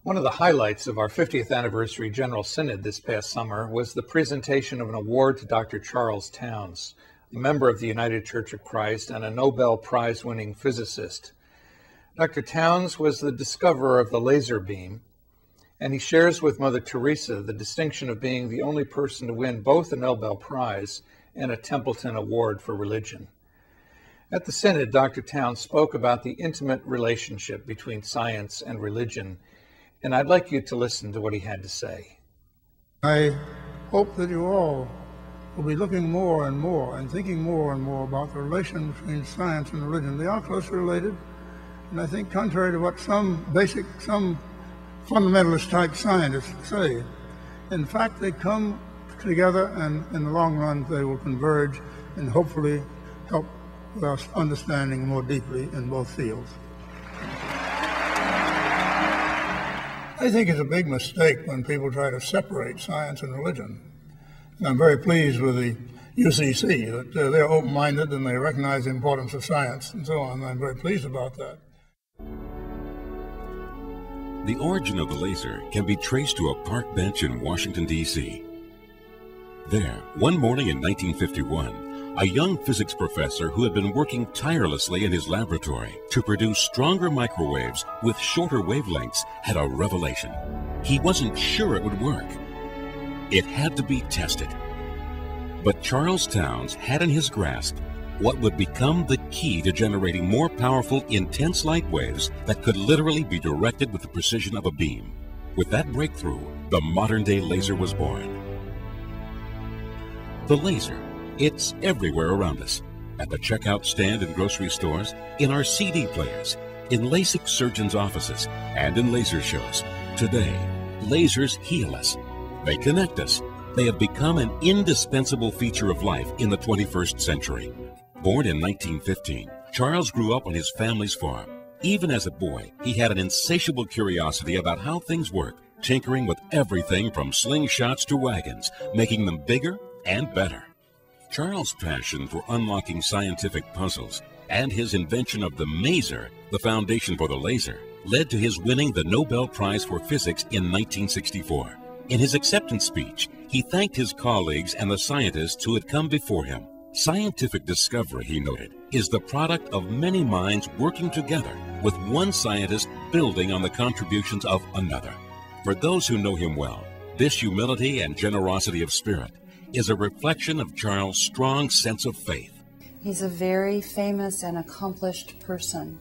One of the highlights of our 50th anniversary General Synod this past summer was the presentation of an award to Dr. Charles Towns, a member of the United Church of Christ and a Nobel Prize-winning physicist. Dr. Towns was the discoverer of the laser beam, and he shares with Mother Teresa the distinction of being the only person to win both a Nobel Prize and a Templeton Award for Religion. At the Synod, Dr. Towns spoke about the intimate relationship between science and religion, and I'd like you to listen to what he had to say. I hope that you all will be looking more and more and thinking more and more about the relation between science and religion. They are closely related, and I think contrary to what some fundamentalist type scientists say, in fact they come together, and in the long run they will converge and hopefully help us understanding more deeply in both fields. I think it's a big mistake when people try to separate science and religion. And I'm very pleased with the UCC, that they're open-minded and they recognize the importance of science and so on. I'm very pleased about that. The origin of the laser can be traced to a park bench in Washington, D.C. There, one morning in 1951, a young physics professor who had been working tirelessly in his laboratory to produce stronger microwaves with shorter wavelengths had a revelation. He wasn't sure it would work. It had to be tested. But Charles Towns had in his grasp what would become the key to generating more powerful, intense light waves that could literally be directed with the precision of a beam. With that breakthrough, the modern-day laser was born. The laser, it's everywhere around us. At the checkout stand in grocery stores, in our CD players, in LASIK surgeons' offices, and in laser shows. Today, lasers heal us. They connect us. They have become an indispensable feature of life in the 21st century. Born in 1915, Charles grew up on his family's farm. Even as a boy, he had an insatiable curiosity about how things work, tinkering with everything from slingshots to wagons, making them bigger and better. Charles' passion for unlocking scientific puzzles and his invention of the maser, the foundation for the laser, led to his winning the Nobel Prize for Physics in 1964. In his acceptance speech, he thanked his colleagues and the scientists who had come before him. Scientific discovery, he noted, is the product of many minds working together, with one scientist building on the contributions of another. For those who know him well, this humility and generosity of spirit is a reflection of Charles' strong sense of faith. He's a very famous and accomplished person.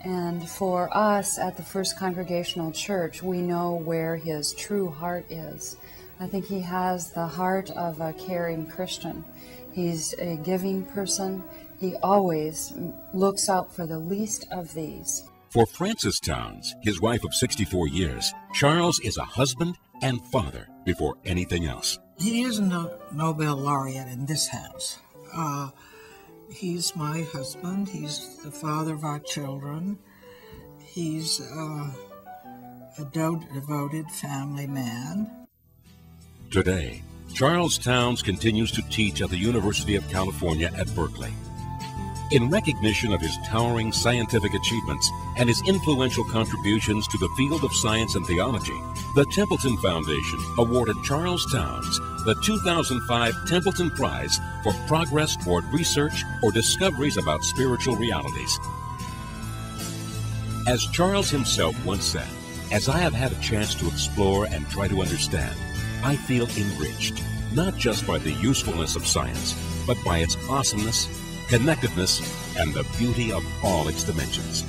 And for us at the First Congregational Church, we know where his true heart is. I think he has the heart of a caring Christian. He's a giving person. He always looks out for the least of these. For Frances Towns, his wife of 64 years, Charles is a husband and father before anything else. He isn't a Nobel laureate in this house. He's my husband. He's the father of our children. He's a devoted family man. Today, Charles Towns continues to teach at the University of California at Berkeley. In recognition of his towering scientific achievements and his influential contributions to the field of science and theology, the Templeton Foundation awarded Charles Towns the 2005 Templeton Prize for progress toward research or discoveries about spiritual realities. As Charles himself once said, "As I have had a chance to explore and try to understand, I feel enriched, not just by the usefulness of science, but by its awesomeness, connectedness, and the beauty of all its dimensions."